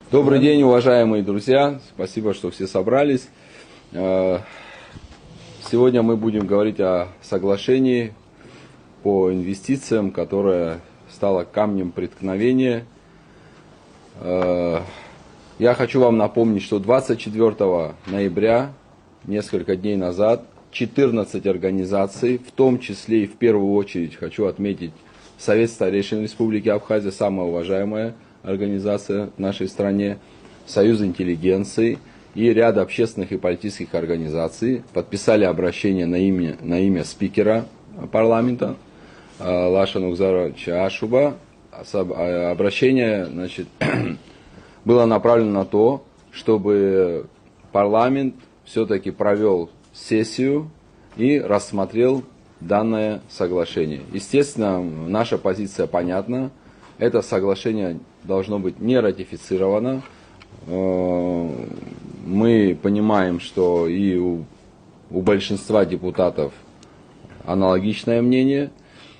Добрый день, уважаемые друзья. Спасибо, что все собрались. Сегодня мы будем говорить о соглашении по инвестициям, которое стало камнем преткновения. Я хочу вам напомнить, что 24 ноября, несколько дней назад, 14 организаций, в том числе и в первую очередь хочу отметить Совет старейшин Республики Абхазия, самая уважаемая организация в нашей стране, Союз интеллигенции и ряд общественных и политических организаций подписали обращение на имя спикера парламента Лаша Нугзаровича Ашуба. Обращение, было направлено на то, чтобы парламент все-таки провел сессию и рассмотрел данное соглашение. Естественно, наша позиция понятна. Это соглашение должно быть не ратифицировано. Мы понимаем, что и у большинства депутатов аналогичное мнение.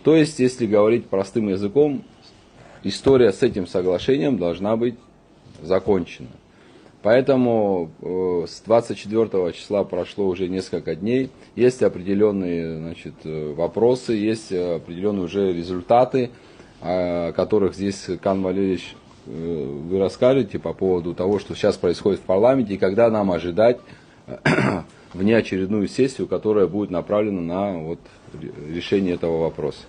То есть, если говорить простым языком, история с этим соглашением должна быть закончена. Поэтому с 24 числа прошло уже несколько дней. Есть определенные вопросы, есть определенные уже результаты, о которых здесь, Кан Валерьевич, вы расскажете по поводу того, что сейчас происходит в парламенте, и когда нам ожидать внеочередную сессию, которая будет направлена на решение этого вопроса.